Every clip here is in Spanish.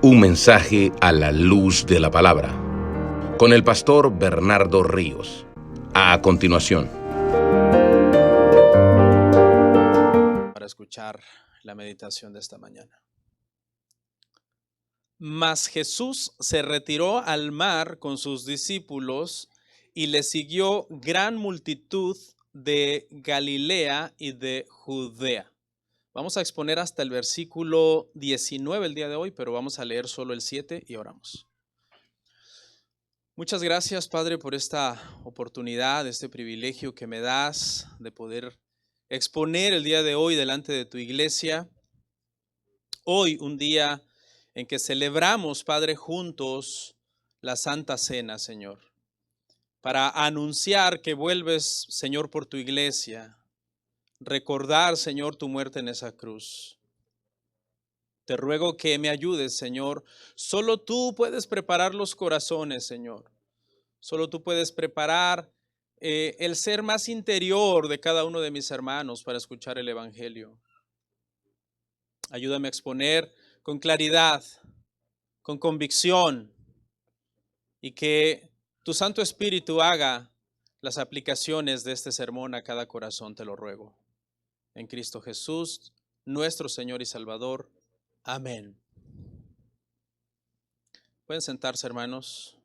Un mensaje a la luz de la palabra, con el pastor Bernardo Ríos. A continuación. Para escuchar la meditación de esta mañana. Mas Jesús se retiró al mar con sus discípulos y le siguió gran multitud de Galilea y de Judea. Vamos a exponer hasta el versículo 19 el día de hoy, pero vamos a leer solo el 7 y oramos. Muchas gracias, Padre, por esta oportunidad, este privilegio que me das de poder exponer el día de hoy delante de tu iglesia. Hoy, un día en que celebramos, Padre, juntos la Santa Cena, Señor, para anunciar que vuelves, Señor, por tu iglesia, recordar, Señor, tu muerte en esa cruz. Te ruego que me ayudes, Señor. Solo tú puedes preparar los corazones, Señor. Solo tú puedes preparar el ser más interior de cada uno de mis hermanos para escuchar el Evangelio. Ayúdame a exponer con claridad, con convicción, y que tu Santo Espíritu haga las aplicaciones de este sermón a cada corazón, te lo ruego. En Cristo Jesús, nuestro Señor y Salvador. Amén. Pueden sentarse, hermanos.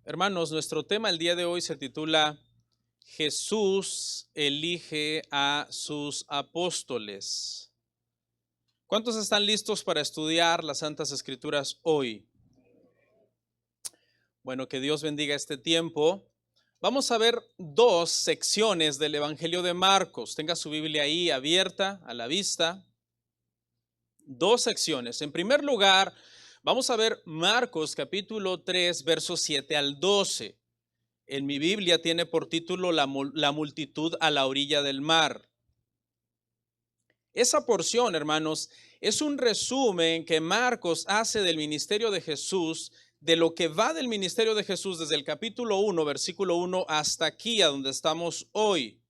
Hermanos, nuestro tema el día de hoy se titula Jesús elige a sus apóstoles. ¿Cuántos están listos para estudiar las Santas Escrituras hoy? Bueno, que Dios bendiga este tiempo. Vamos a ver dos secciones del Evangelio de Marcos. Tenga su Biblia ahí abierta, a la vista. Dos secciones. En primer lugar, vamos a ver Marcos capítulo 3, versos 7 al 12. En mi Biblia tiene por título la multitud a la orilla del mar. Esa porción, hermanos, es un resumen que Marcos hace del ministerio de Jesús, de lo que va del ministerio de Jesús desde el capítulo 1, versículo 1, hasta aquí, a donde estamos hoy.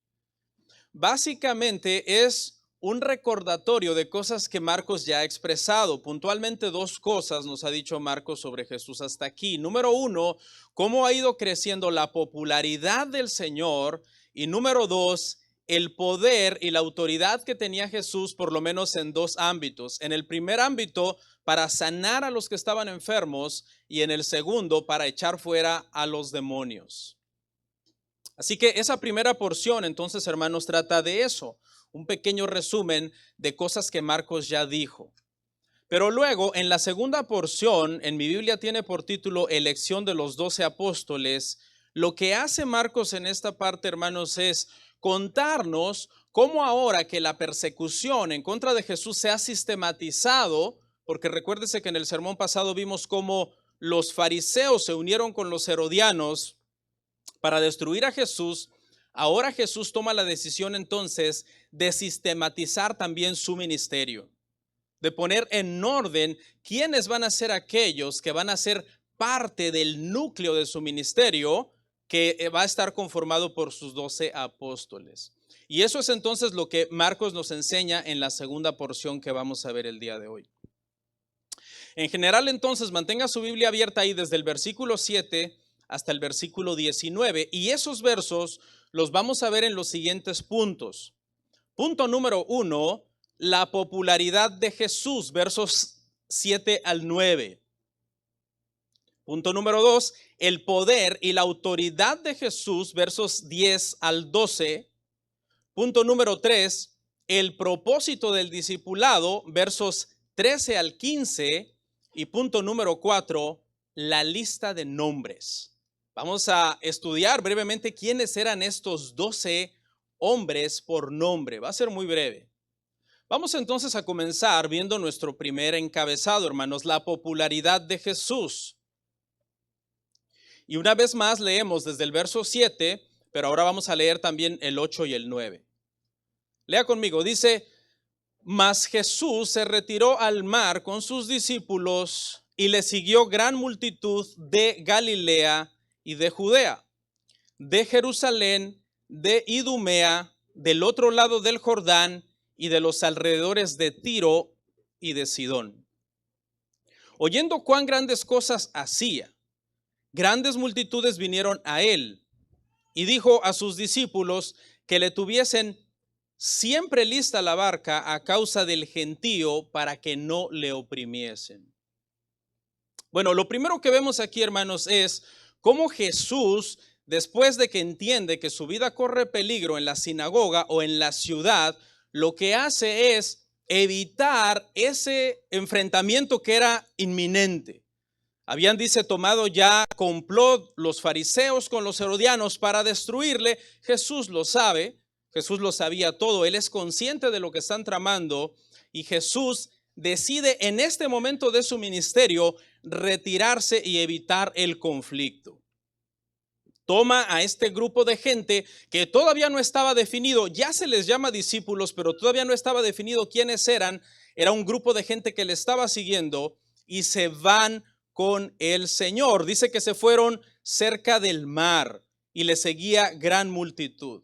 Básicamente es un recordatorio de cosas que Marcos ya ha expresado. Puntualmente dos cosas nos ha dicho Marcos sobre Jesús hasta aquí. Número uno, cómo ha ido creciendo la popularidad del Señor. Y número dos, el poder y la autoridad que tenía Jesús, por lo menos en dos ámbitos. En el primer ámbito, para sanar a los que estaban enfermos, y en el segundo, para echar fuera a los demonios. Así que esa primera porción, entonces, hermanos, trata de eso, un pequeño resumen de cosas que Marcos ya dijo. Pero luego, en la segunda porción, en mi Biblia tiene por título Elección de los 12 apóstoles. Lo que hace Marcos en esta parte, hermanos, es contarnos cómo ahora que la persecución en contra de Jesús se ha sistematizado, porque recuérdese que en el sermón pasado vimos cómo los fariseos se unieron con los herodianos para destruir a Jesús. Ahora Jesús toma la decisión entonces de sistematizar también su ministerio, de poner en orden quiénes van a ser aquellos que van a ser parte del núcleo de su ministerio, que va a estar conformado por sus 12 apóstoles. Y eso es entonces lo que Marcos nos enseña en la segunda porción que vamos a ver el día de hoy. En general, entonces, mantenga su Biblia abierta ahí desde el versículo 7 hasta el versículo 19, y esos versos los vamos a ver en los siguientes puntos. Punto número 1, la popularidad de Jesús, versos 7 al 9. Punto número 2, el poder y la autoridad de Jesús, versos 10 al 12. Punto número 3, el propósito del discipulado, versos 13 al 15. Y punto número 4, la lista de nombres. Vamos a estudiar brevemente quiénes eran estos 12 hombres por nombre. Va a ser muy breve. Vamos entonces a comenzar viendo nuestro primer encabezado, hermanos, la popularidad de Jesús. Y una vez más leemos desde el verso 7, pero ahora vamos a leer también el 8 y el 9. Lea conmigo, dice: Mas Jesús se retiró al mar con sus discípulos y le siguió gran multitud de Galilea y de Judea, de Jerusalén, de Idumea, del otro lado del Jordán, y de los alrededores de Tiro y de Sidón. Oyendo cuán grandes cosas hacía, grandes multitudes vinieron a él y dijo a sus discípulos que le tuviesen siempre lista la barca a causa del gentío para que no le oprimiesen. Bueno, lo primero que vemos aquí, hermanos, es cómo Jesús, después de que entiende que su vida corre peligro en la sinagoga o en la ciudad, lo que hace es evitar ese enfrentamiento que era inminente. Habían, dice, tomado ya complot los fariseos con los herodianos para destruirle. Jesús lo sabe, Jesús lo sabía todo, él es consciente de lo que están tramando y Jesús decide en este momento de su ministerio retirarse y evitar el conflicto. Toma a este grupo de gente que todavía no estaba definido, ya se les llama discípulos, pero todavía no estaba definido quiénes eran. Era un grupo de gente que le estaba siguiendo y se van con el Señor. Dice que se fueron cerca del mar y le seguía gran multitud.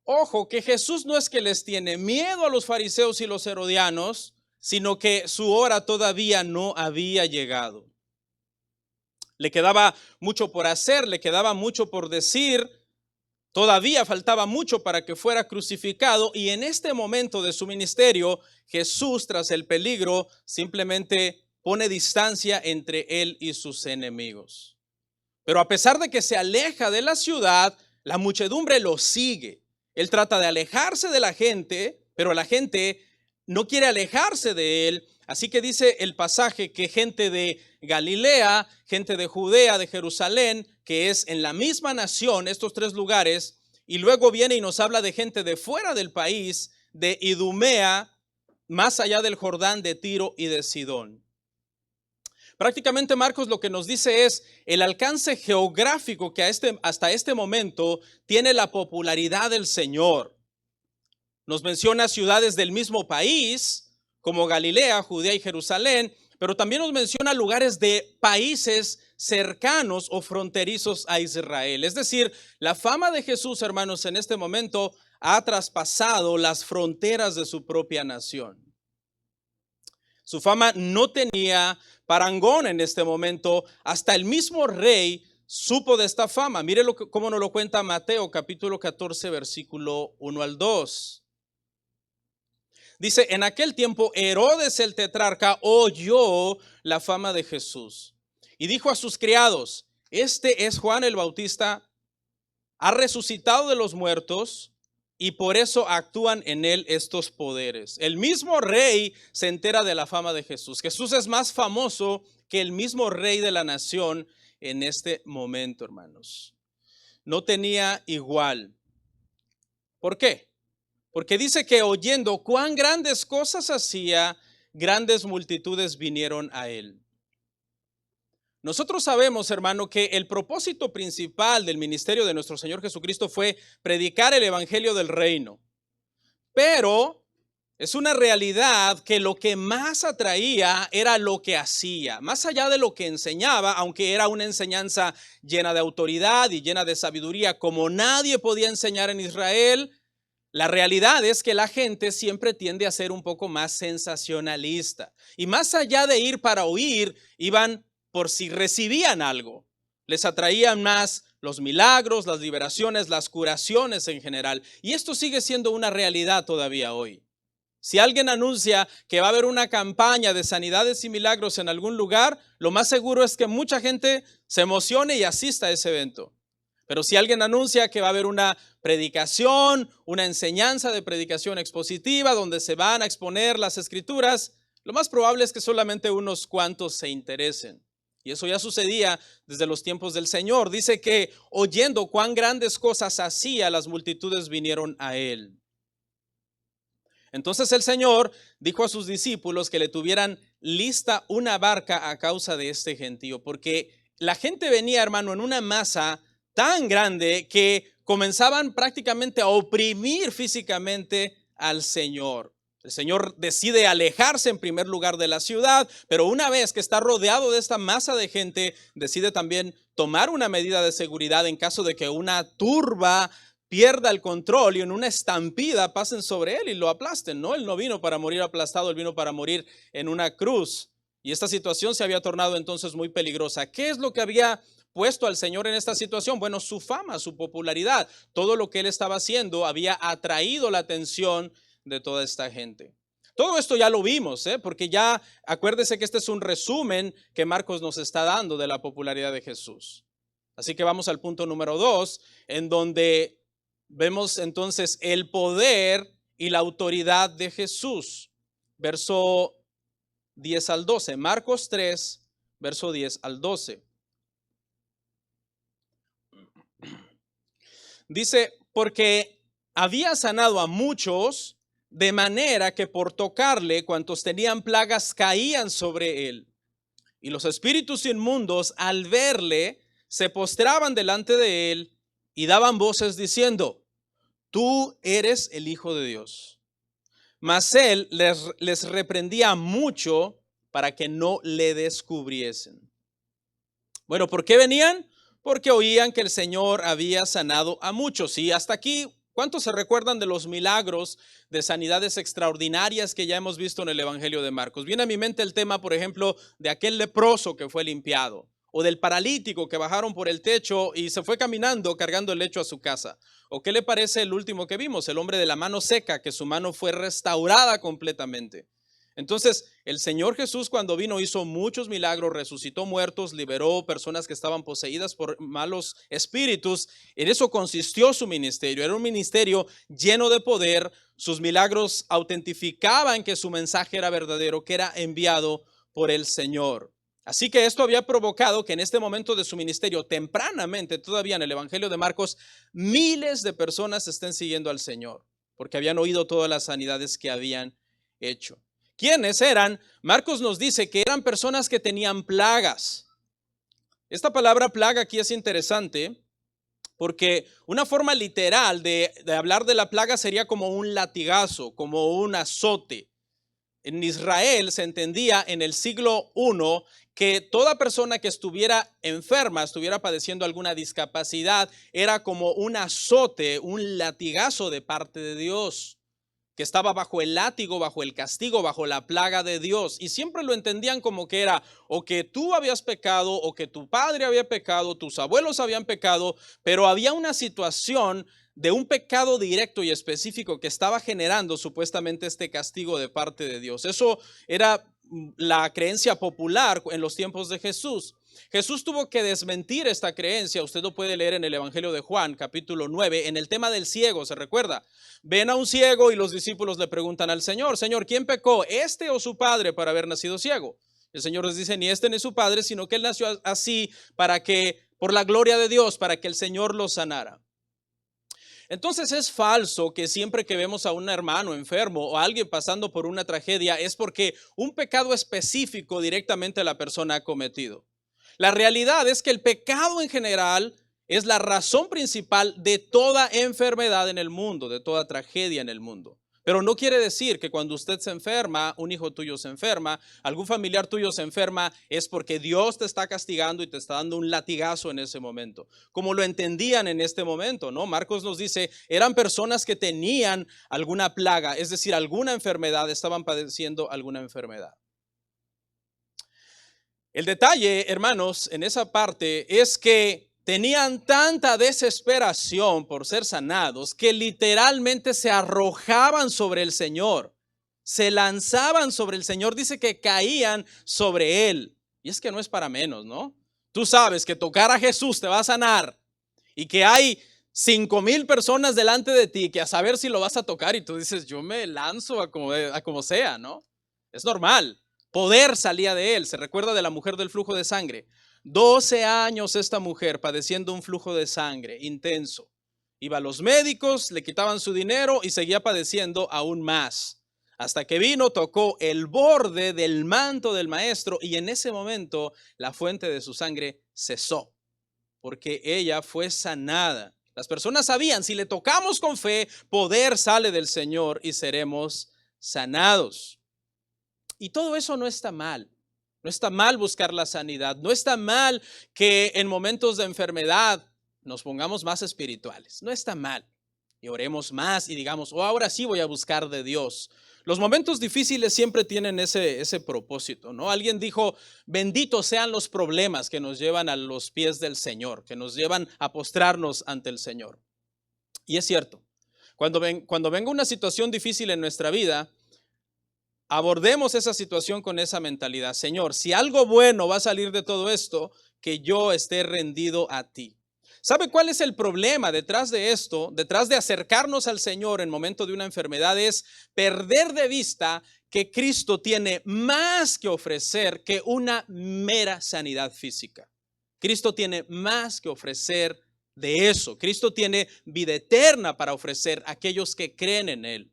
Ojo, que Jesús no es que les tiene miedo a los fariseos y los herodianos, sino que su hora todavía no había llegado. Le quedaba mucho por hacer, le quedaba mucho por decir, todavía faltaba mucho para que fuera crucificado y en este momento de su ministerio, Jesús, tras el peligro, simplemente pone distancia entre él y sus enemigos. Pero a pesar de que se aleja de la ciudad, la muchedumbre lo sigue. Él trata de alejarse de la gente, pero la gente no quiere alejarse de él. Así que dice el pasaje que gente de Galilea, gente de Judea, de Jerusalén, que es en la misma nación, estos tres lugares, y luego viene y nos habla de gente de fuera del país, de Idumea, más allá del Jordán, de Tiro y de Sidón. Prácticamente Marcos lo que nos dice es el alcance geográfico que hasta este momento tiene la popularidad del Señor. Nos menciona ciudades del mismo país, como Galilea, Judea y Jerusalén, pero también nos menciona lugares de países cercanos o fronterizos a Israel. Es decir, la fama de Jesús, hermanos, en este momento ha traspasado las fronteras de su propia nación. Su fama no tenía parangón en este momento. Hasta el mismo rey supo de esta fama. Mire cómo nos lo cuenta Mateo capítulo 14, versículo 1 al 2. Dice, en aquel tiempo Herodes el tetrarca oyó la fama de Jesús y dijo a sus criados, este es Juan el Bautista, ha resucitado de los muertos y por eso actúan en él estos poderes. El mismo rey se entera de la fama de Jesús. Jesús es más famoso que el mismo rey de la nación en este momento, hermanos. No tenía igual. ¿Por qué? Porque dice que oyendo cuán grandes cosas hacía, grandes multitudes vinieron a él. Nosotros sabemos, hermano, que el propósito principal del ministerio de nuestro Señor Jesucristo fue predicar el evangelio del reino. Pero es una realidad que lo que más atraía era lo que hacía. Más allá de lo que enseñaba, aunque era una enseñanza llena de autoridad y llena de sabiduría, como nadie podía enseñar en Israel, la realidad es que la gente siempre tiende a ser un poco más sensacionalista. Y más allá de ir para oír, iban por si recibían algo. Les atraían más los milagros, las liberaciones, las curaciones en general. Y esto sigue siendo una realidad todavía hoy. Si alguien anuncia que va a haber una campaña de sanidades y milagros en algún lugar, lo más seguro es que mucha gente se emocione y asista a ese evento. Pero si alguien anuncia que va a haber una predicación, una enseñanza de predicación expositiva donde se van a exponer las escrituras, lo más probable es que solamente unos cuantos se interesen. Y eso ya sucedía desde los tiempos del Señor. Dice que oyendo cuán grandes cosas hacía, las multitudes vinieron a él. Entonces el Señor dijo a sus discípulos que le tuvieran lista una barca a causa de este gentío, porque la gente venía, hermano, en una masa tan grande que comenzaban prácticamente a oprimir físicamente al Señor. El Señor decide alejarse en primer lugar de la ciudad, pero una vez que está rodeado de esta masa de gente, decide también tomar una medida de seguridad en caso de que una turba pierda el control y en una estampida pasen sobre él y lo aplasten, ¿no? Él no vino para morir aplastado, él vino para morir en una cruz. Y esta situación se había tornado entonces muy peligrosa. ¿Qué es lo que había puesto al Señor en esta situación? Bueno, su fama, su popularidad, todo lo que él estaba haciendo había atraído la atención de toda esta gente. Todo esto ya lo vimos, porque ya acuérdese que este es un resumen que Marcos nos está dando de la popularidad de Jesús. Así que vamos al punto número 2, en donde vemos entonces el poder y la autoridad de Jesús. Verso 10 al 12. Marcos 3, verso 10 al 12. Dice, porque había sanado a muchos, de manera que por tocarle, cuantos tenían plagas caían sobre él. Y los espíritus inmundos, al verle, se postraban delante de él y daban voces diciendo: tú eres el Hijo de Dios. Mas él les reprendía mucho para que no le descubriesen. Bueno, ¿por qué venían? Porque oían que el Señor había sanado a muchos. Y hasta aquí, ¿cuántos se recuerdan de los milagros de sanidades extraordinarias que ya hemos visto en el Evangelio de Marcos? Viene a mi mente el tema, por ejemplo, de aquel leproso que fue limpiado, o del paralítico que bajaron por el techo y se fue caminando cargando el lecho a su casa. ¿O qué le parece el último que vimos? El hombre de la mano seca, que su mano fue restaurada completamente. Entonces, el Señor Jesús cuando vino hizo muchos milagros, resucitó muertos, liberó personas que estaban poseídas por malos espíritus. En eso consistió su ministerio. Era un ministerio lleno de poder. Sus milagros autentificaban que su mensaje era verdadero, que era enviado por el Señor. Así que esto había provocado que en este momento de su ministerio, tempranamente, todavía en el Evangelio de Marcos, miles de personas estén siguiendo al Señor, porque habían oído todas las sanidades que habían hecho. ¿Quiénes eran? Marcos nos dice que eran personas que tenían plagas. Esta palabra plaga aquí es interesante porque una forma literal de hablar de la plaga sería como un latigazo, como un azote. En Israel se entendía en el siglo I que toda persona que estuviera enferma, estuviera padeciendo alguna discapacidad, era como un azote, un latigazo de parte de Dios, que estaba bajo el látigo, bajo el castigo, bajo la plaga de Dios. Y siempre lo entendían como que era o que tú habías pecado, o que tu padre había pecado, tus abuelos habían pecado, pero había una situación de un pecado directo y específico que estaba generando supuestamente este castigo de parte de Dios. Eso era la creencia popular en los tiempos de Jesús. Jesús tuvo que desmentir esta creencia. Usted lo puede leer en el Evangelio de Juan, capítulo 9, en el tema del ciego, ¿se recuerda? Ven a un ciego y los discípulos le preguntan al Señor: Señor, ¿quién pecó, este o su padre, para haber nacido ciego? El Señor les dice: ni este ni su padre, sino que él nació así para que, por la gloria de Dios, para que el Señor lo sanara. Entonces es falso que siempre que vemos a un hermano enfermo o a alguien pasando por una tragedia es porque un pecado específico directamente la persona ha cometido. La realidad es que el pecado en general es la razón principal de toda enfermedad en el mundo, de toda tragedia en el mundo. Pero no quiere decir que cuando usted se enferma, un hijo tuyo se enferma, algún familiar tuyo se enferma, es porque Dios te está castigando y te está dando un latigazo en ese momento. Como lo entendían en este momento, ¿no? Marcos nos dice, eran personas que tenían alguna plaga, es decir, alguna enfermedad, estaban padeciendo alguna enfermedad. El detalle, hermanos, en esa parte es que tenían tanta desesperación por ser sanados que literalmente se arrojaban sobre el Señor, se lanzaban sobre el Señor, dice que caían sobre él. Y es que no es para menos, ¿no? Tú sabes que tocar a Jesús te va a sanar y que hay 5,000 personas delante de ti que a saber si lo vas a tocar y tú dices, yo me lanzo a como sea, ¿no? Es normal. Poder salía de él. Se recuerda de la mujer del flujo de sangre. 12 años esta mujer padeciendo un flujo de sangre intenso. Iba a los médicos, le quitaban su dinero y seguía padeciendo aún más. Hasta que vino, tocó el borde del manto del maestro y en ese momento la fuente de su sangre cesó, porque ella fue sanada. Las personas sabían, si le tocamos con fe, poder sale del Señor y seremos sanados. Y todo eso no está mal. No está mal buscar la sanidad. No está mal que en momentos de enfermedad nos pongamos más espirituales. No está mal. y oremos más y digamos, oh, ahora sí voy a buscar de Dios. Los momentos difíciles siempre tienen ese propósito, ¿no? Alguien dijo, benditos sean los problemas que nos llevan a los pies del Señor, que nos llevan a postrarnos ante el Señor. Y es cierto, cuando venga una situación difícil en nuestra vida, abordemos esa situación con esa mentalidad. Señor, si algo bueno va a salir de todo esto, que yo esté rendido a ti. ¿Sabe cuál es el problema detrás de esto? Detrás de acercarnos al Señor en momento de una enfermedad es perder de vista que Cristo tiene más que ofrecer que una mera sanidad física. Cristo tiene más que ofrecer de eso. Cristo tiene vida eterna para ofrecer a aquellos que creen en Él.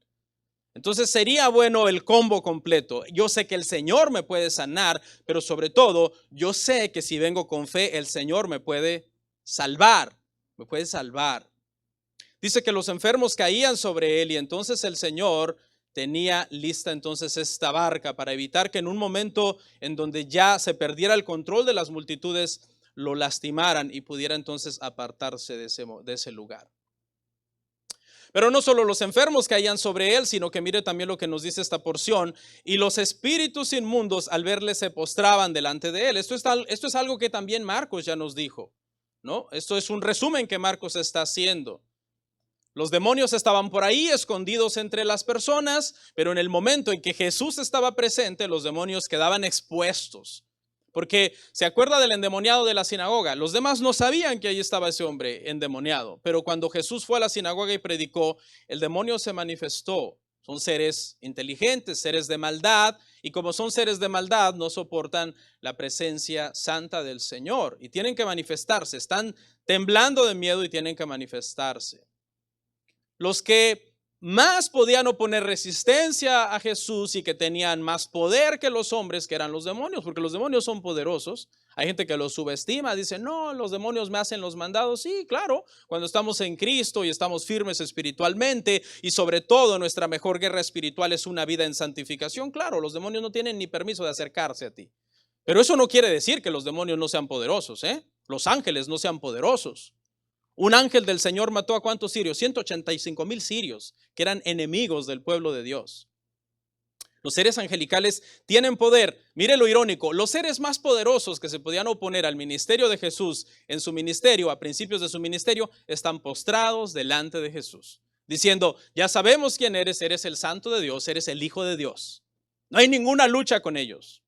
Entonces sería bueno el combo completo. Yo sé que el Señor me puede sanar, pero sobre todo yo sé que si vengo con fe, el Señor me puede salvar, me puede salvar. Dice que los enfermos caían sobre él y entonces el Señor tenía lista entonces esta barca para evitar que en un momento en donde ya se perdiera el control de las multitudes, lo lastimaran y pudiera entonces apartarse de ese lugar. Pero no solo los enfermos caían sobre él, sino que mire también lo que nos dice esta porción. Y los espíritus inmundos al verle se postraban delante de él. Esto es algo que también Marcos ya nos dijo, ¿no? Esto es un resumen que Marcos está haciendo. Los demonios estaban por ahí escondidos entre las personas, pero en el momento en que Jesús estaba presente, los demonios quedaban expuestos. Porque se acuerda del endemoniado de la sinagoga. Los demás no sabían que ahí estaba ese hombre endemoniado. Pero cuando Jesús fue a la sinagoga y predicó, el demonio se manifestó. Son seres inteligentes, seres de maldad. Y como son seres de maldad, no soportan la presencia santa del Señor. Y tienen que manifestarse. Están temblando de miedo y tienen que manifestarse. Los que más podían oponer resistencia a Jesús y que tenían más poder que los hombres, que eran los demonios, porque los demonios son poderosos. Hay gente que los subestima, dice, no, los demonios me hacen los mandados. Sí, claro, cuando estamos en Cristo y estamos firmes espiritualmente y sobre todo nuestra mejor guerra espiritual es una vida en santificación, claro, los demonios no tienen ni permiso de acercarse a ti. Pero eso no quiere decir que los demonios no sean poderosos, ¿eh? Los ángeles no sean poderosos. Un ángel del Señor mató a ¿cuántos sirios? 185,000 sirios, que eran enemigos del pueblo de Dios. Los seres angelicales tienen poder. Mire lo irónico, los seres más poderosos que se podían oponer al ministerio de Jesús en su ministerio, a principios de su ministerio, están postrados delante de Jesús, diciendo, ya sabemos quién eres el santo de Dios, eres el Hijo de Dios. No hay ninguna lucha con ellos.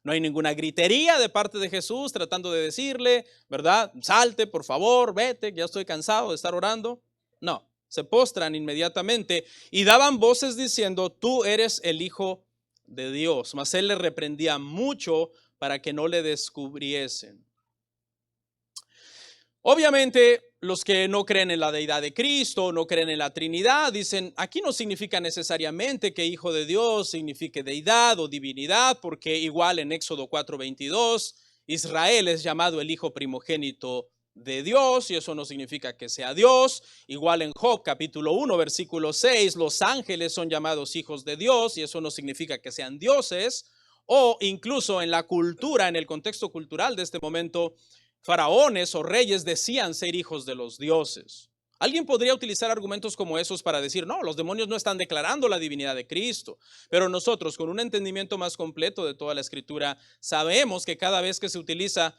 No hay ninguna gritería de parte de Jesús tratando de decirle, ¿verdad? Salte, por favor, vete, ya estoy cansado de estar orando. No, se postran inmediatamente y daban voces diciendo, tú eres el Hijo de Dios. Mas él le reprendía mucho para que no le descubriesen. Obviamente, los que no creen en la deidad de Cristo, no creen en la Trinidad, dicen, aquí no significa necesariamente que Hijo de Dios signifique deidad o divinidad, porque igual en Éxodo 4:22, Israel es llamado el hijo primogénito de Dios, y eso no significa que sea Dios. Igual en Job capítulo 1, versículo 6, los ángeles son llamados hijos de Dios, y eso no significa que sean dioses. O incluso en la cultura, en el contexto cultural de este momento, faraones o reyes decían ser hijos de los dioses. Alguien podría utilizar argumentos como esos para decir, no, los demonios no están declarando la divinidad de Cristo. Pero nosotros, con un entendimiento más completo de toda la Escritura, sabemos que cada vez que se utiliza,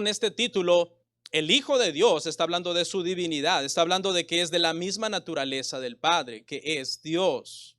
este título, el Hijo de Dios está hablando de su divinidad, está hablando de que es de la misma naturaleza del Padre, que es Dios.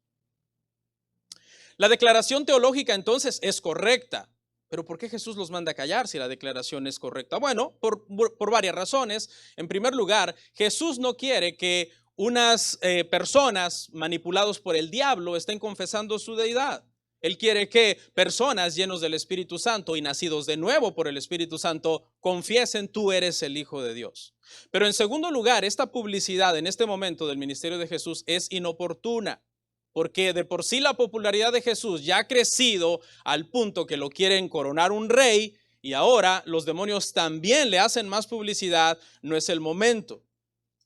La declaración teológica entonces es correcta. Pero ¿por qué Jesús los manda a callar si la declaración es correcta? Bueno, por varias razones. En primer lugar, Jesús no quiere que unas personas manipulados por el diablo estén confesando su deidad. Él quiere que personas llenos del Espíritu Santo y nacidos de nuevo por el Espíritu Santo confiesen, tú eres el Hijo de Dios. Pero en segundo lugar, esta publicidad en este momento del ministerio de Jesús es inoportuna. Porque de por sí la popularidad de Jesús ya ha crecido al punto que lo quieren coronar un rey y ahora los demonios también le hacen más publicidad, no es el momento.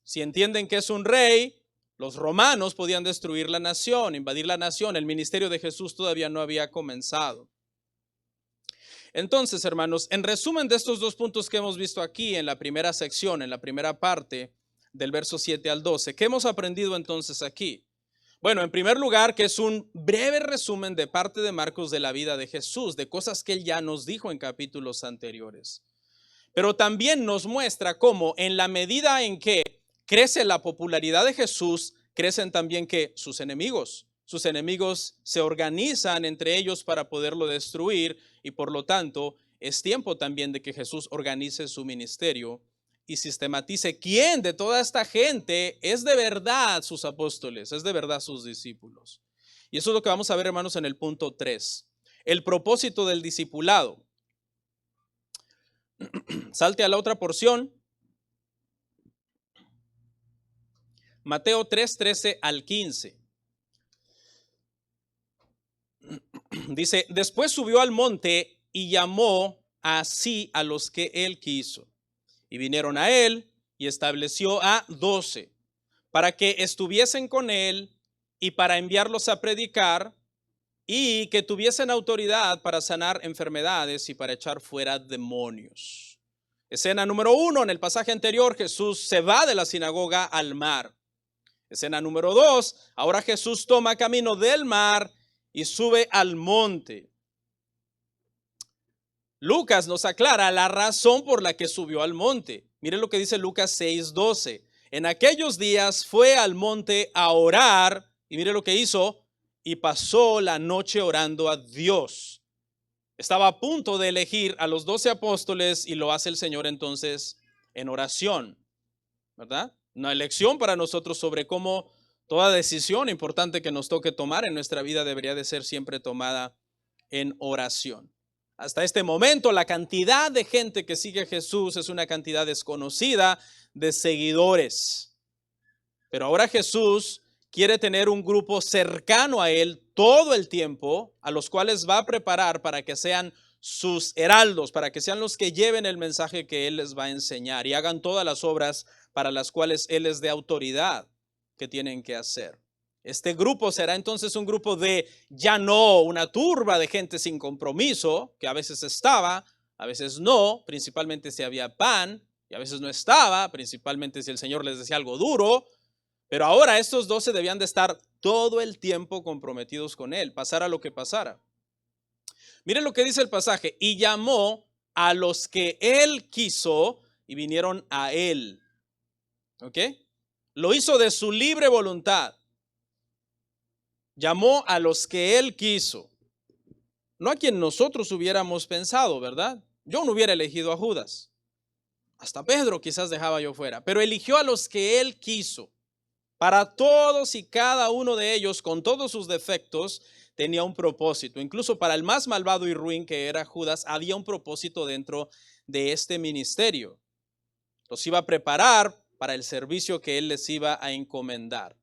Si entienden que es un rey, los romanos podían destruir la nación, invadir la nación, el ministerio de Jesús todavía no había comenzado. Entonces, hermanos, en resumen de estos dos puntos que hemos visto aquí en la primera sección, en la primera parte del verso 7 al 12. ¿Qué hemos aprendido entonces aquí? Bueno, en primer lugar, que es un breve resumen de parte de Marcos de la vida de Jesús, de cosas que él ya nos dijo en capítulos anteriores. Pero también nos muestra cómo en la medida en que crece la popularidad de Jesús, crecen también que sus enemigos se organizan entre ellos para poderlo destruir y por lo tanto es tiempo también de que Jesús organice su ministerio y sistematice quién de toda esta gente es de verdad sus apóstoles, es de verdad sus discípulos. Y eso es lo que vamos a ver, hermanos, en el punto 3. El propósito del discipulado. Salte a la otra porción. Mateo 3, 13 al 15. Dice, después subió al monte y llamó así a los que él quiso. Y vinieron a él y estableció a 12 para que estuviesen con él y para enviarlos a predicar y que tuviesen autoridad para sanar enfermedades y para echar fuera demonios. Escena número 1, en el pasaje anterior, Jesús se va de la sinagoga al mar. Escena número 2, ahora Jesús toma camino del mar y sube al monte. Lucas nos aclara la razón por la que subió al monte. Miren lo que dice Lucas 6:12. En aquellos días fue al monte a orar y mire lo que hizo y pasó la noche orando a Dios. Estaba a punto de elegir a los 12 apóstoles y lo hace el Señor entonces en oración, ¿verdad? Una elección para nosotros sobre cómo toda decisión importante que nos toque tomar en nuestra vida debería de ser siempre tomada en oración. Hasta este momento, la cantidad de gente que sigue a Jesús es una cantidad desconocida de seguidores. Pero ahora Jesús quiere tener un grupo cercano a él todo el tiempo, a los cuales va a preparar para que sean sus heraldos, para que sean los que lleven el mensaje que él les va a enseñar y hagan todas las obras para las cuales él es de autoridad que tienen que hacer. Este grupo será entonces un grupo de ya no una turba de gente sin compromiso, que a veces estaba, a veces no, principalmente si había pan, y a veces no estaba, principalmente si el Señor les decía algo duro. Pero ahora estos 12 debían de estar todo el tiempo comprometidos con él, pasara lo que pasara. Miren lo que dice el pasaje, y llamó a los que él quiso y vinieron a él. ¿Ok? Lo hizo de su libre voluntad. Llamó a los que él quiso. No a quien nosotros hubiéramos pensado, ¿verdad? Yo no hubiera elegido a Judas. Hasta Pedro quizás dejaba yo fuera. Pero eligió a los que él quiso. Para todos y cada uno de ellos, con todos sus defectos, tenía un propósito. Incluso para el más malvado y ruin que era Judas, había un propósito dentro de este ministerio. Los iba a preparar para el servicio que él les iba a encomendar.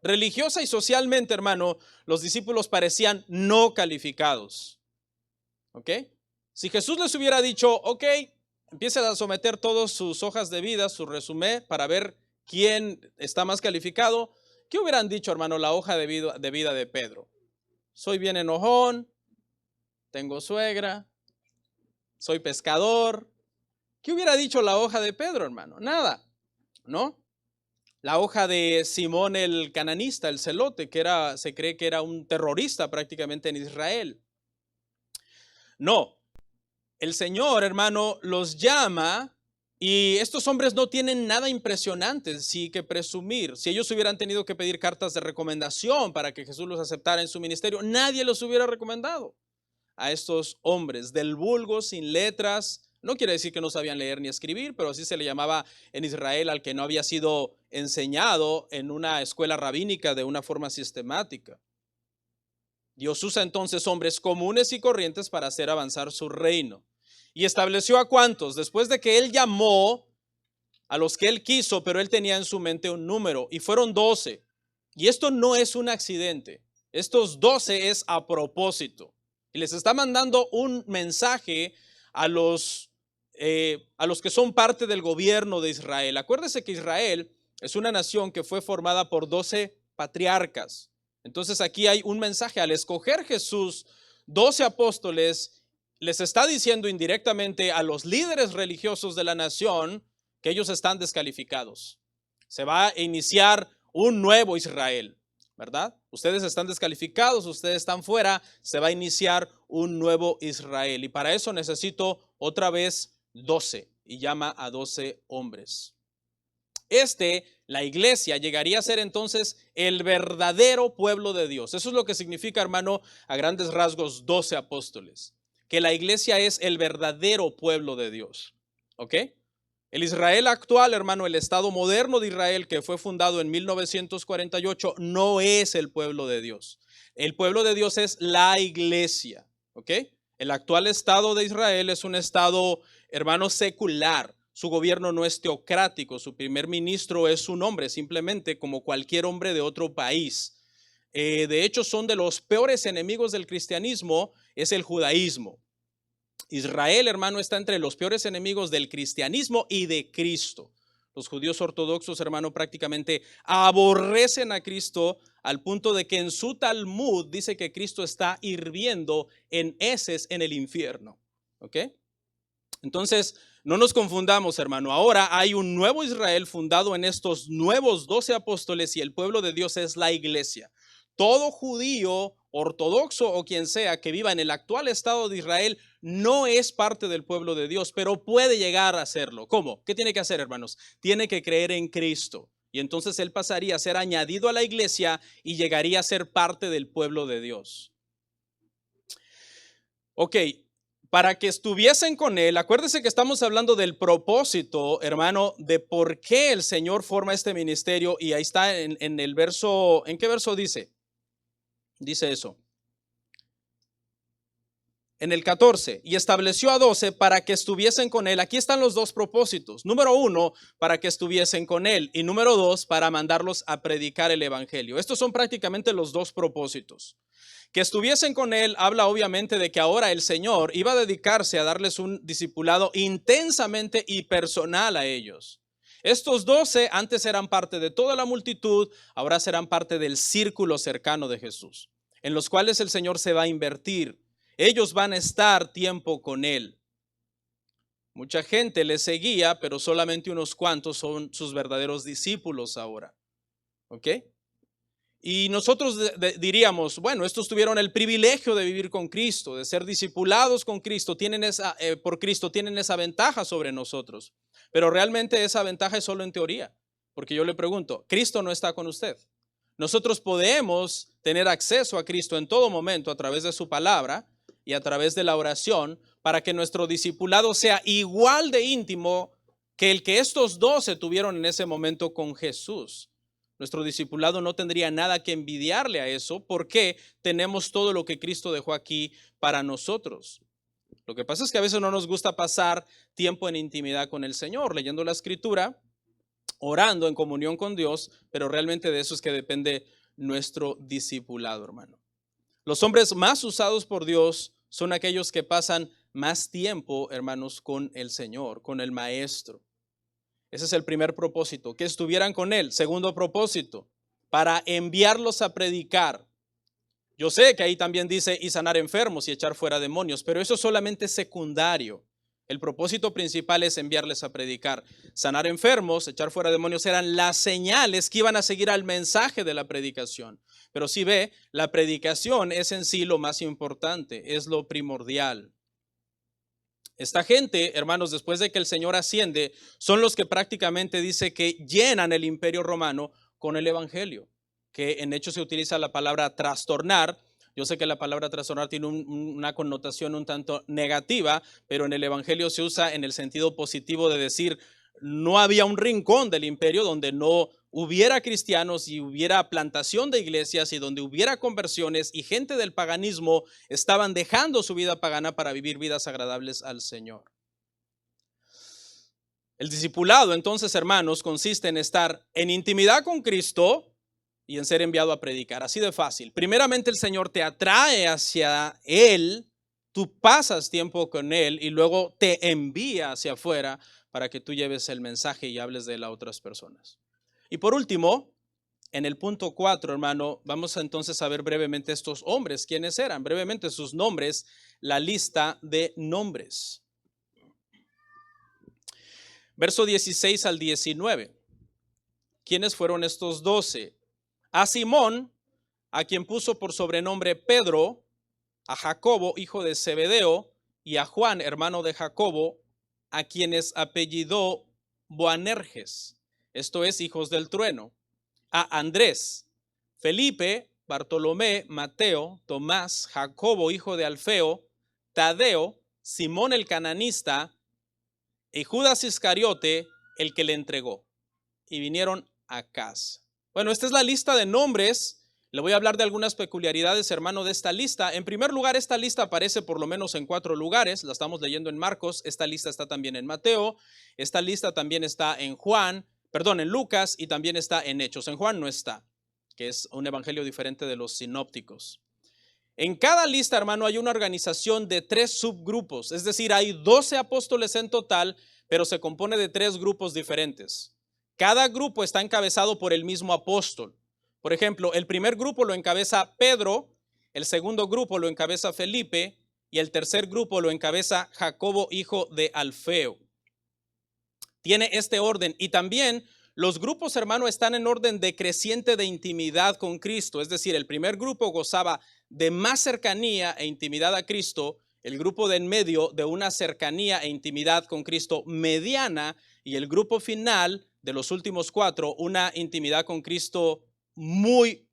Religiosa y socialmente, hermano, los discípulos parecían no calificados. ¿Ok? Si Jesús les hubiera dicho, ok, empiecen a someter todas sus hojas de vida, su resumen, para ver quién está más calificado, ¿qué hubieran dicho, hermano, la hoja de vida de Pedro? Soy bien enojón, tengo suegra, soy pescador. ¿Qué hubiera dicho la hoja de Pedro, hermano? Nada, ¿no? La hoja de Simón el cananista, el celote, que se cree que era un terrorista prácticamente en Israel. No, el Señor, hermano, los llama y estos hombres no tienen nada impresionante sí que presumir. Si ellos hubieran tenido que pedir cartas de recomendación para que Jesús los aceptara en su ministerio, nadie los hubiera recomendado a estos hombres del vulgo, sin letras. No quiere decir que no sabían leer ni escribir, pero así se le llamaba en Israel al que no había sido enseñado en una escuela rabínica de una forma sistemática. Dios usa entonces hombres comunes y corrientes para hacer avanzar su reino. Y estableció a cuántos, después de que él llamó a los que él quiso, pero él tenía en su mente un número, y fueron 12. Y esto no es un accidente, estos 12 es a propósito. Y les está mandando un mensaje a los que son parte del gobierno de Israel. Acuérdese que Israel es una nación que fue formada por 12 patriarcas. Entonces aquí hay un mensaje. Al escoger Jesús 12 apóstoles, les está diciendo indirectamente a los líderes religiosos de la nación que ellos están descalificados. Se va a iniciar un nuevo Israel, ¿verdad? Ustedes están descalificados, ustedes están fuera, se va a iniciar un nuevo Israel. Y para eso necesito otra vez 12, y llama a 12 hombres. La iglesia, llegaría a ser entonces el verdadero pueblo de Dios. Eso es lo que significa, hermano, a grandes rasgos, 12 apóstoles. Que la iglesia es el verdadero pueblo de Dios. ¿Ok? El Israel actual, hermano, el Estado moderno de Israel, que fue fundado en 1948, no es el pueblo de Dios. El pueblo de Dios es la iglesia. ¿Ok? El actual Estado de Israel es un Estado, hermano, secular. Su gobierno no es teocrático, su primer ministro es un hombre, simplemente como cualquier hombre de otro país. De hecho, son de los peores enemigos del cristianismo, es el judaísmo. Israel, hermano, está entre los peores enemigos del cristianismo y de Cristo. Los judíos ortodoxos, hermano, prácticamente aborrecen a Cristo al punto de que en su Talmud dice que Cristo está hirviendo en heces en el infierno. ¿Ok? Entonces, no nos confundamos, hermano. Ahora hay un nuevo Israel fundado en estos nuevos 12 apóstoles y el pueblo de Dios es la iglesia. Todo judío, ortodoxo o quien sea que viva en el actual Estado de Israel no es parte del pueblo de Dios, pero puede llegar a serlo. ¿Cómo? ¿Qué tiene que hacer, hermanos? Tiene que creer en Cristo. Y entonces él pasaría a ser añadido a la iglesia y llegaría a ser parte del pueblo de Dios. Ok. Para que estuviesen con él, acuérdese que estamos hablando del propósito, hermano, de por qué el Señor forma este ministerio. Y ahí está en el verso, ¿en qué verso dice? Dice eso. En el 14, y estableció a 12 para que estuviesen con él. Aquí están los dos propósitos. Número 1, para que estuviesen con él. Y número 2, para mandarlos a predicar el evangelio. Estos son prácticamente los dos propósitos. Que estuviesen con él habla obviamente de que ahora el Señor iba a dedicarse a darles un discipulado intensamente y personal a ellos. Estos 12 antes eran parte de toda la multitud, ahora serán parte del círculo cercano de Jesús, en los cuales el Señor se va a invertir. Ellos van a estar tiempo con él. Mucha gente le seguía, pero solamente unos cuantos son sus verdaderos discípulos ahora. ¿Ok? Y nosotros diríamos, bueno, estos tuvieron el privilegio de vivir con Cristo, de ser discipulados con Cristo, por Cristo, tienen esa ventaja sobre nosotros. Pero realmente esa ventaja es solo en teoría, porque yo le pregunto, Cristo no está con usted. Nosotros podemos tener acceso a Cristo en todo momento a través de su palabra y a través de la oración para que nuestro discipulado sea igual de íntimo que el que estos 12 tuvieron en ese momento con Jesús. Nuestro discipulado no tendría nada que envidiarle a eso porque tenemos todo lo que Cristo dejó aquí para nosotros. Lo que pasa es que a veces no nos gusta pasar tiempo en intimidad con el Señor, leyendo la Escritura, orando en comunión con Dios, pero realmente de eso es que depende nuestro discipulado, hermano. Los hombres más usados por Dios son aquellos que pasan más tiempo, hermanos, con el Señor, con el Maestro. Ese es el primer propósito, que estuvieran con él. Segundo propósito, para enviarlos a predicar. Yo sé que ahí también dice y sanar enfermos y echar fuera demonios, pero eso solamente es secundario. El propósito principal es enviarles a predicar. Sanar enfermos, echar fuera demonios eran las señales que iban a seguir al mensaje de la predicación. Pero si ve, la predicación es en sí lo más importante, es lo primordial. Esta gente, hermanos, después de que el Señor asciende, son los que prácticamente dice que llenan el imperio romano con el evangelio, que en hecho se utiliza la palabra trastornar. Yo sé que la palabra trastornar tiene una connotación un tanto negativa, pero en el evangelio se usa en el sentido positivo de decir, no había un rincón del imperio donde no hubiera cristianos y hubiera plantación de iglesias y donde hubiera conversiones y gente del paganismo estaban dejando su vida pagana para vivir vidas agradables al Señor. El discipulado, entonces, hermanos, consiste en estar en intimidad con Cristo y en ser enviado a predicar. Así de fácil. Primeramente el Señor te atrae hacia Él, tú pasas tiempo con Él y luego te envía hacia afuera para que tú lleves el mensaje y hables de él a otras personas. Y por último, en el punto 4, hermano, vamos entonces a ver brevemente estos hombres, quiénes eran, brevemente sus nombres, la lista de nombres. Verso 16 al 19. ¿Quiénes fueron estos 12? A Simón, a quien puso por sobrenombre Pedro, a Jacobo, hijo de Zebedeo, y a Juan, hermano de Jacobo, a quienes apellidó Boanerges, esto es, hijos del trueno, a Andrés, Felipe, Bartolomé, Mateo, Tomás, Jacobo, hijo de Alfeo, Tadeo, Simón el cananista, y Judas Iscariote, el que le entregó. Y vinieron a casa. Bueno, esta es la lista de nombres. Le voy a hablar de algunas peculiaridades, hermano, de esta lista. En primer lugar, esta lista aparece por lo menos en 4 lugares. La estamos leyendo en Marcos. Esta lista está también en Mateo. Esta lista también está en en Lucas, y también está en Hechos. En Juan no está, que es un evangelio diferente de los sinópticos. En cada lista, hermano, hay una organización de 3 subgrupos. Es decir, hay 12 apóstoles en total, pero se compone de 3 grupos diferentes. Cada grupo está encabezado por el mismo apóstol. Por ejemplo, el primer grupo lo encabeza Pedro, el segundo grupo lo encabeza Felipe y el tercer grupo lo encabeza Jacobo, hijo de Alfeo. Tiene este orden, y también los grupos, hermano, están en orden decreciente de intimidad con Cristo. Es decir, el primer grupo gozaba de más cercanía e intimidad a Cristo, el grupo de en medio de una cercanía e intimidad con Cristo mediana, y el grupo final de los últimos 4, una intimidad con Cristo muy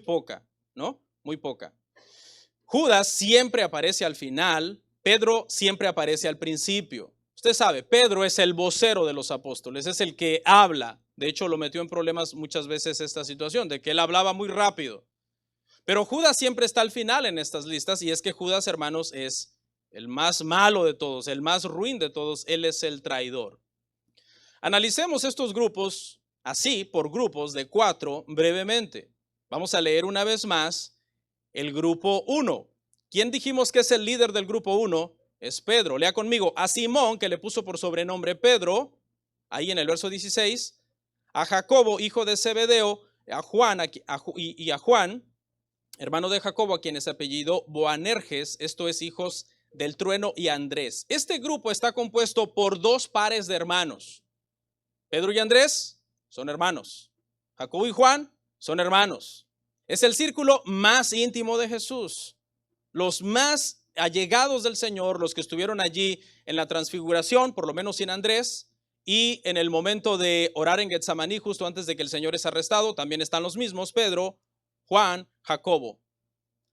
poca, ¿no? Muy poca. Judas siempre aparece al final, Pedro siempre aparece al principio. Usted sabe, Pedro es el vocero de los apóstoles, es el que habla. De hecho, lo metió en problemas muchas veces esta situación, de que él hablaba muy rápido. Pero Judas siempre está al final en estas listas, y es que Judas, hermanos, es el más malo de todos, el más ruin de todos. Él es el traidor. Analicemos estos grupos así, por grupos de 4, brevemente. Vamos a leer una vez más el grupo 1. ¿Quién dijimos que es el líder del grupo 1? Es Pedro. Lea conmigo. A Simón, que le puso por sobrenombre Pedro, ahí en el verso 16. A Jacobo, hijo de Zebedeo, a Juan, y a Juan, hermano de Jacobo, a quienes apellidó Boanerges, esto es, hijos del trueno, y Andrés. Este grupo está compuesto por 2 pares de hermanos. Pedro y Andrés son hermanos. Jacobo y Juan son hermanos. Es el círculo más íntimo de Jesús. Los más allegados del Señor, los que estuvieron allí en la transfiguración, por lo menos sin Andrés, y en el momento de orar en Getsemaní, justo antes de que el Señor es arrestado, también están los mismos: Pedro, Juan, Jacobo.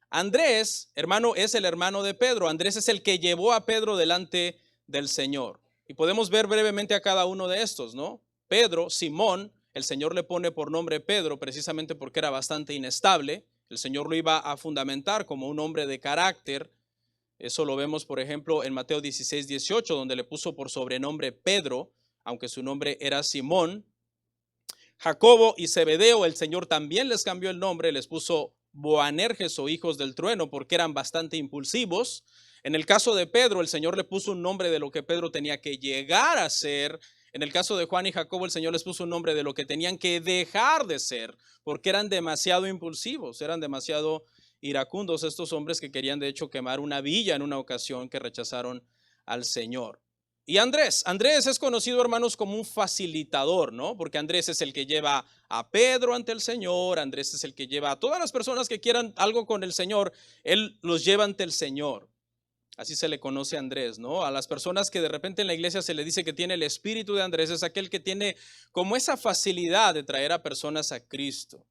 Andrés, hermano, es el hermano de Pedro. Andrés es el que llevó a Pedro delante del Señor. Y podemos ver brevemente a cada uno de estos, ¿no? Pedro, Simón, el Señor le pone por nombre Pedro precisamente porque era bastante inestable. El Señor lo iba a fundamentar como un hombre de carácter. Eso lo vemos, por ejemplo, en Mateo 16, 18, donde le puso por sobrenombre Pedro, aunque su nombre era Simón. Jacobo y Zebedeo, el Señor también les cambió el nombre, les puso Boanerges, o hijos del trueno, porque eran bastante impulsivos. En el caso de Pedro, el Señor le puso un nombre de lo que Pedro tenía que llegar a ser. En el caso de Juan y Jacobo, el Señor les puso un nombre de lo que tenían que dejar de ser, porque eran demasiado impulsivos, eran demasiado iracundos estos hombres, que querían de hecho quemar una villa en una ocasión, que rechazaron al Señor. Y Andrés es conocido, hermanos, como un facilitador, ¿no? Porque Andrés es el que lleva a Pedro ante el Señor. Andrés es el que lleva a todas las personas que quieran algo con el Señor, él los lleva ante el Señor. Así se le conoce a Andrés, ¿no? A las personas que de repente en la iglesia se le dice que tiene el espíritu de Andrés, es aquel que tiene como esa facilidad de traer a personas a Cristo.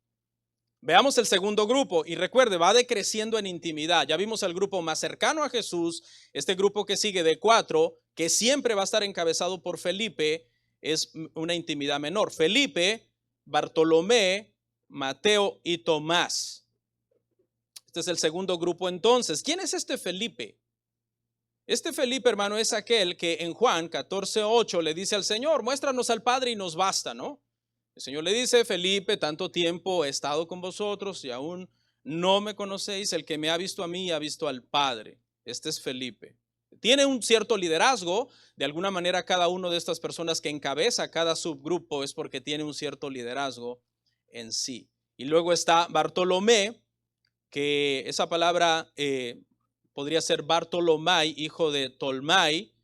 Veamos el segundo grupo, y recuerde, va decreciendo en intimidad. Ya vimos el grupo más cercano a Jesús. Este grupo que sigue de 4, que siempre va a estar encabezado por Felipe, es una intimidad menor. Felipe, Bartolomé, Mateo y Tomás. Este es el segundo grupo entonces. ¿Quién es este Felipe? Este Felipe, hermano, es aquel que en Juan 14:8 le dice al Señor: muéstranos al Padre y nos basta, ¿no? El Señor le dice: Felipe, tanto tiempo he estado con vosotros y aún no me conocéis. El que me ha visto a mí ha visto al Padre. Este es Felipe. Tiene un cierto liderazgo. De alguna manera, cada una de estas personas que encabeza cada subgrupo es porque tiene un cierto liderazgo en sí. Y luego está Bartolomé, que esa palabra podría ser Bartolomai, hijo de Tolmai,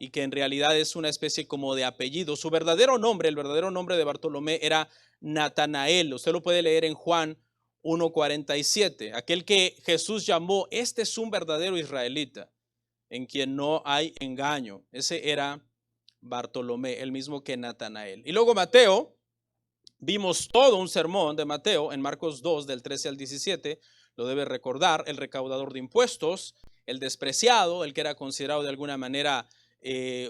y que en realidad es una especie como de apellido. Su verdadero nombre, el verdadero nombre de Bartolomé era Natanael. Usted lo puede leer en Juan 1:47. Aquel que Jesús llamó, este es un verdadero israelita, en quien no hay engaño. Ese era Bartolomé, el mismo que Natanael. Y luego Mateo, vimos todo un sermón de Mateo en Marcos 2, del 13 al 17, lo debe recordar, el recaudador de impuestos, el despreciado, el que era considerado de alguna manera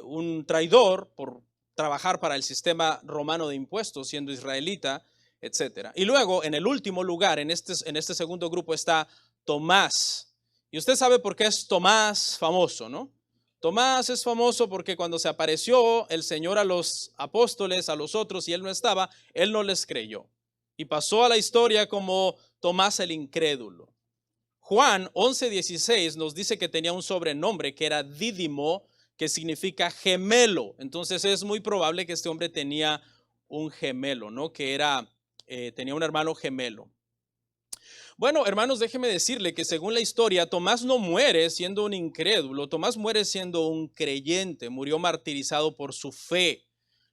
un traidor por trabajar para el sistema romano de impuestos, siendo israelita, etcétera. Y luego, en el último lugar, en este segundo grupo está Tomás. Y usted sabe por qué es Tomás famoso, ¿no? Tomás es famoso porque cuando se apareció el Señor a los apóstoles, a los otros, y él no estaba, él no les creyó. Y pasó a la historia como Tomás el incrédulo. Juan 11:16 nos dice que tenía un sobrenombre que era Dídimo, que significa gemelo. Entonces es muy probable que este hombre tenía un gemelo, ¿no? Que tenía un hermano gemelo. Bueno, hermanos, déjeme decirle que según la historia, Tomás no muere siendo un incrédulo, Tomás muere siendo un creyente, murió martirizado por su fe.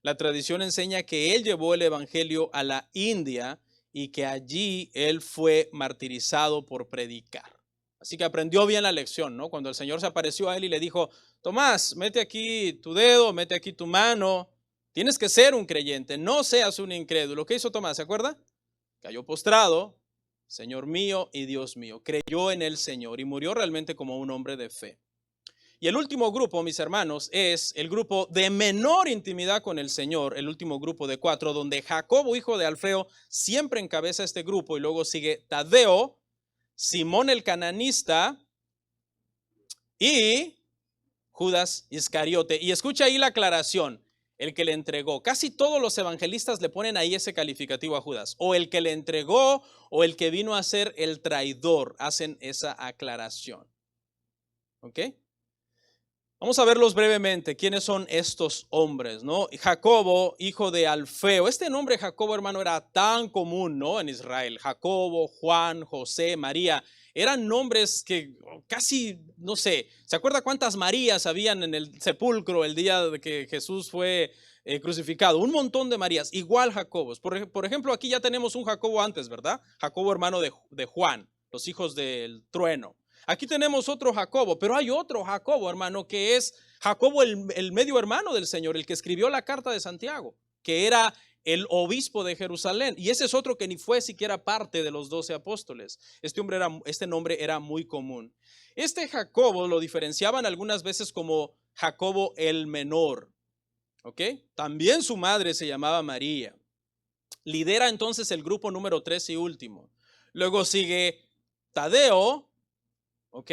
La tradición enseña que él llevó el evangelio a la India y que allí él fue martirizado por predicar. Así que aprendió bien la lección, ¿no? Cuando el Señor se apareció a él y le dijo, Tomás, mete aquí tu dedo, mete aquí tu mano, tienes que ser un creyente, no seas un incrédulo. ¿Qué hizo Tomás? ¿Se acuerda? Cayó postrado. Señor mío y Dios mío, creyó en el Señor y murió realmente como un hombre de fe. Y el último grupo, mis hermanos, es el grupo de menor intimidad con el Señor, el último grupo de 4, donde Jacobo, hijo de Alfeo, siempre encabeza este grupo, y luego sigue Tadeo, Simón el cananista y Judas Iscariote. Y escucha ahí la aclaración. El que le entregó. Casi todos los evangelistas le ponen ahí ese calificativo a Judas. O el que le entregó o el que vino a ser el traidor. Hacen esa aclaración. ¿Ok? Vamos a verlos brevemente. ¿Quiénes son estos hombres? ¿No? Jacobo, hijo de Alfeo. Este nombre Jacobo, hermano, era tan común, ¿no? En Israel. Jacobo, Juan, José, María. Eran nombres que casi, no sé, ¿se acuerda cuántas Marías habían en el sepulcro el día de que Jesús fue crucificado? Un montón de Marías, igual Jacobos. Por ejemplo, aquí ya tenemos un Jacobo antes, ¿verdad? Jacobo, hermano de Juan, los hijos del trueno. Aquí tenemos otro Jacobo, pero hay otro Jacobo, hermano, que es Jacobo, el medio hermano del Señor, el que escribió la carta de Santiago, que era el obispo de Jerusalén, y ese es otro que ni fue siquiera parte de los 12 apóstoles. Este nombre era muy común. Este Jacobo lo diferenciaban algunas veces como Jacobo el menor, ¿ok? También su madre se llamaba María. Lidera entonces el grupo número 3 y último. Luego sigue Tadeo, ¿ok?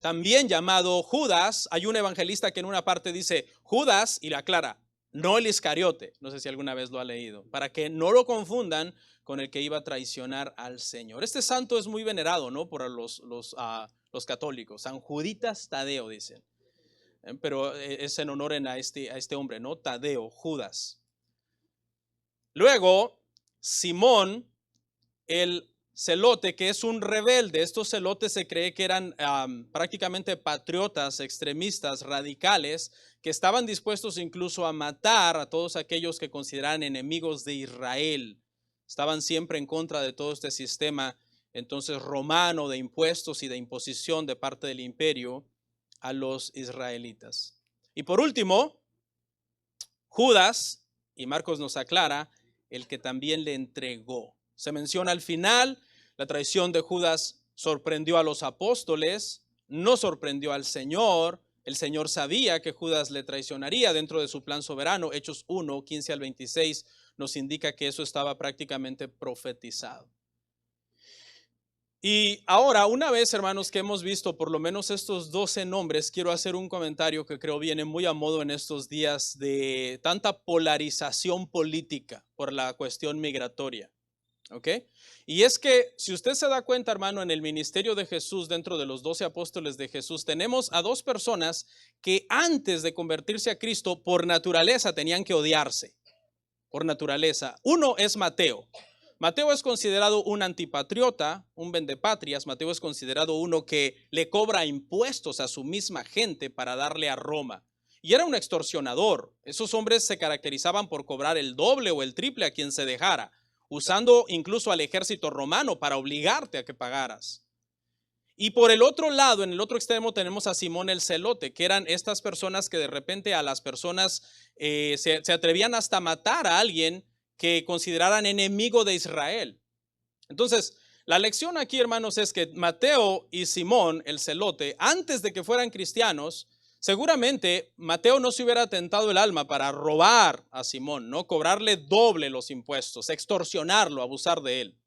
También llamado Judas. Hay un evangelista que en una parte dice Judas y le aclara, no el Iscariote, no sé si alguna vez lo ha leído, para que no lo confundan con el que iba a traicionar al Señor. Este santo es muy venerado, ¿no? Por los católicos. San Juditas Tadeo, dicen. Pero es en honor a este hombre, ¿no? Tadeo, Judas. Luego, Simón, el celote, que es un rebelde. Estos celotes se cree que eran prácticamente patriotas, extremistas, radicales, que estaban dispuestos incluso a matar a todos aquellos que consideraban enemigos de Israel. Estaban siempre en contra de todo este sistema entonces romano de impuestos y de imposición de parte del imperio a los israelitas. Y por último, Judas, y Marcos nos aclara, el que también le entregó. Se menciona al final, la traición de Judas sorprendió a los apóstoles, no sorprendió al Señor. El Señor sabía que Judas le traicionaría dentro de su plan soberano. Hechos 1, 15 al 26 nos indica que eso estaba prácticamente profetizado. Y ahora, una vez, hermanos, que hemos visto por lo menos estos 12 nombres, quiero hacer un comentario que creo viene muy a modo en estos días de tanta polarización política por la cuestión migratoria. ¿Ok? Y es que si usted se da cuenta, hermano, en el ministerio de Jesús, dentro de los 12 apóstoles de Jesús, tenemos a dos personas que antes de convertirse a Cristo, por naturaleza tenían que odiarse. Por naturaleza. Uno es Mateo. Mateo es considerado un antipatriota, un vendepatrias. Mateo es considerado uno que le cobra impuestos a su misma gente para darle a Roma. y era un extorsionador. Esos hombres se caracterizaban por cobrar el doble o el triple a quien se dejara, usando incluso al ejército romano para obligarte a que pagaras. Y por el otro lado, en el otro extremo, tenemos a Simón el Celote, que eran estas personas que de repente a las personas se atrevían hasta matar a alguien que consideraran enemigo de Israel. Entonces, la lección aquí, hermanos, es que Mateo y Simón el Celote, antes de que fueran cristianos, seguramente Mateo no se hubiera tentado el alma para robar a Simón, ¿no? Cobrarle doble los impuestos, extorsionarlo, abusar de él.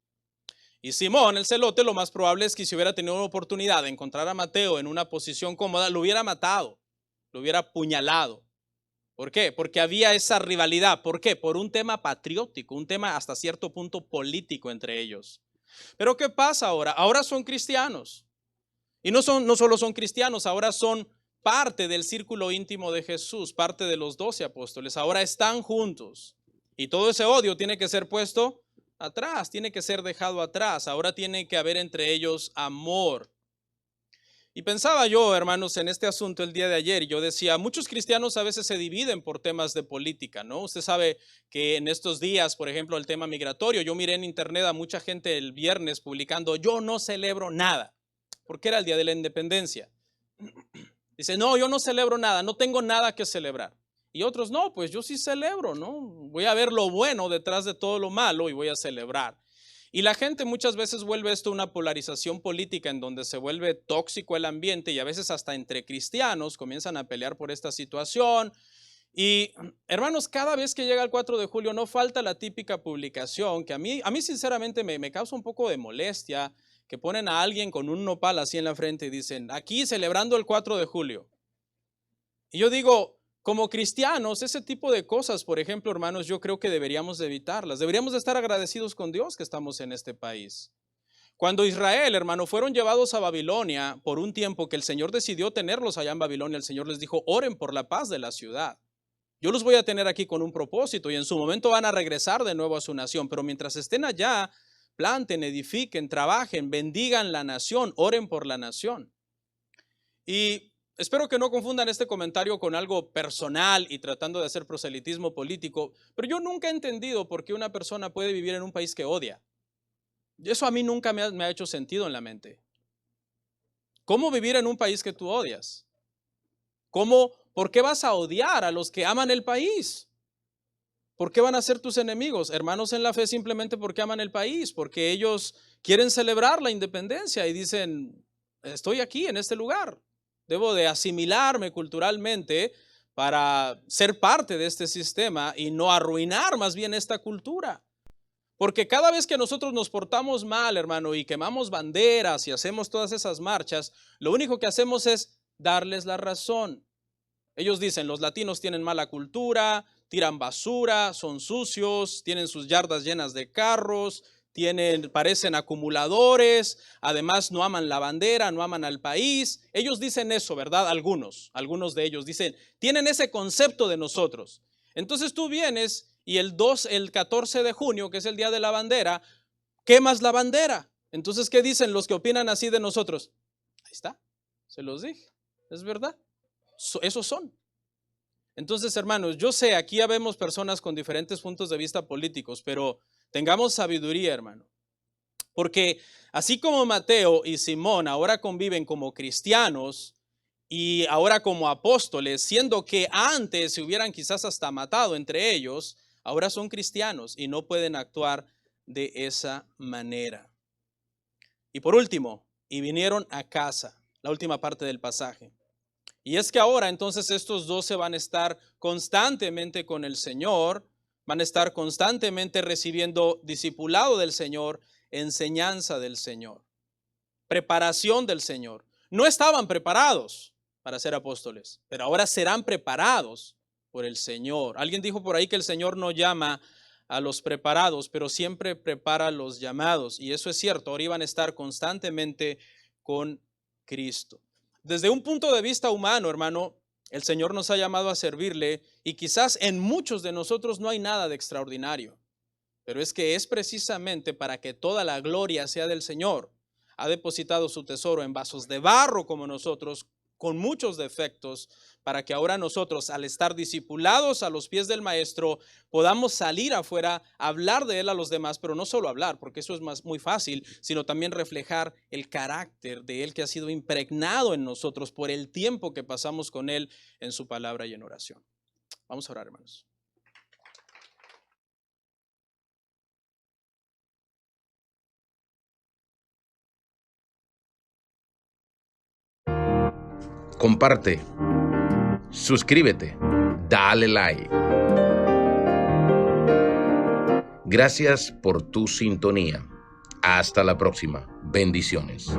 Y Simón, el celote, lo más probable es que si hubiera tenido una oportunidad de encontrar a Mateo en una posición cómoda, lo hubiera matado, lo hubiera apuñalado. ¿Por qué? Porque había esa rivalidad. ¿Por qué? Por un tema patriótico, un tema hasta cierto punto político entre ellos. Pero ¿qué pasa ahora? Ahora son cristianos. Y no solo son cristianos, ahora son parte del círculo íntimo de Jesús, parte de los 12 apóstoles. Ahora están juntos. Y todo ese odio tiene que ser puesto atrás, tiene que ser dejado atrás. Ahora tiene que haber entre ellos amor. Y pensaba yo, hermanos, en este asunto el día de ayer, y yo decía, muchos cristianos a veces se dividen por temas de política, ¿no? Usted sabe que en estos días, por ejemplo, el tema migratorio, yo miré en internet a mucha gente el viernes publicando, yo no celebro nada, porque era el día de la independencia. Dice, no, yo no celebro nada, no tengo nada que celebrar. Y otros, no, pues yo sí celebro, ¿no? Voy a ver lo bueno detrás de todo lo malo y voy a celebrar. Y la gente muchas veces vuelve esto una polarización política en donde se vuelve tóxico el ambiente y a veces hasta entre cristianos comienzan a pelear por esta situación. Y hermanos, cada vez que llega el 4 de julio no falta la típica publicación que a mí sinceramente me causa un poco de molestia, que ponen a alguien con un nopal así en la frente y dicen, aquí celebrando el 4 de julio. Y yo digo, como cristianos, ese tipo de cosas, por ejemplo, hermanos, yo creo que deberíamos de evitarlas. Deberíamos de estar agradecidos con Dios que estamos en este país. Cuando Israel, hermano, fueron llevados a Babilonia por un tiempo que el Señor decidió tenerlos allá en Babilonia, el Señor les dijo, oren por la paz de la ciudad. Yo los voy a tener aquí con un propósito y en su momento van a regresar de nuevo a su nación, pero mientras estén allá, planten, edifiquen, trabajen, bendigan la nación, oren por la nación. Y espero que no confundan este comentario con algo personal y tratando de hacer proselitismo político, pero yo nunca he entendido por qué una persona puede vivir en un país que odia. Eso a mí nunca me ha hecho sentido en la mente. ¿Cómo vivir en un país que tú odias? ¿Por qué vas a odiar a los que aman el país? ¿Por qué van a ser tus enemigos? Hermanos en la fe simplemente porque aman el país, porque ellos quieren celebrar la independencia y dicen, estoy aquí en este lugar. Debo de asimilarme culturalmente para ser parte de este sistema y no arruinar más bien esta cultura. Porque cada vez que nosotros nos portamos mal, hermano, y quemamos banderas y hacemos todas esas marchas, lo único que hacemos es darles la razón. Ellos dicen, los latinos tienen mala cultura, tiran basura, son sucios, tienen sus yardas llenas de carros, parecen acumuladores, además no aman la bandera, no aman al país. Ellos dicen eso, ¿verdad? Algunos de ellos dicen, tienen ese concepto de nosotros. Entonces tú vienes y el 14 de junio, que es el día de la bandera, quemas la bandera. Entonces, ¿qué dicen los que opinan así de nosotros? Ahí está, se los dije, es verdad, esos son. Entonces, hermanos, yo sé, aquí ya vemos personas con diferentes puntos de vista políticos, pero tengamos sabiduría, hermano. Porque así como Mateo y Simón ahora conviven como cristianos y ahora como apóstoles, siendo que antes se hubieran quizás hasta matado entre ellos, ahora son cristianos y no pueden actuar de esa manera. Y por último, y vinieron a casa, la última parte del pasaje. Y es que ahora entonces estos 12 van a estar constantemente con el Señor, van a estar constantemente recibiendo discipulado del Señor, enseñanza del Señor, preparación del Señor. No estaban preparados para ser apóstoles, pero ahora serán preparados por el Señor. Alguien dijo por ahí que el Señor no llama a los preparados, pero siempre prepara a los llamados. Y eso es cierto, ahora iban a estar constantemente con Cristo. Desde un punto de vista humano, hermano, el Señor nos ha llamado a servirle y quizás en muchos de nosotros no hay nada de extraordinario, pero es que es precisamente para que toda la gloria sea del Señor. Ha depositado su tesoro en vasos de barro como nosotros, con muchos defectos, para que ahora nosotros, al estar discipulados a los pies del Maestro, podamos salir afuera, hablar de Él a los demás, pero no solo hablar, porque eso es muy fácil, sino también reflejar el carácter de Él que ha sido impregnado en nosotros por el tiempo que pasamos con Él en su palabra y en oración. Vamos a orar, hermanos. Comparte, suscríbete, dale like. Gracias por tu sintonía. Hasta la próxima. Bendiciones.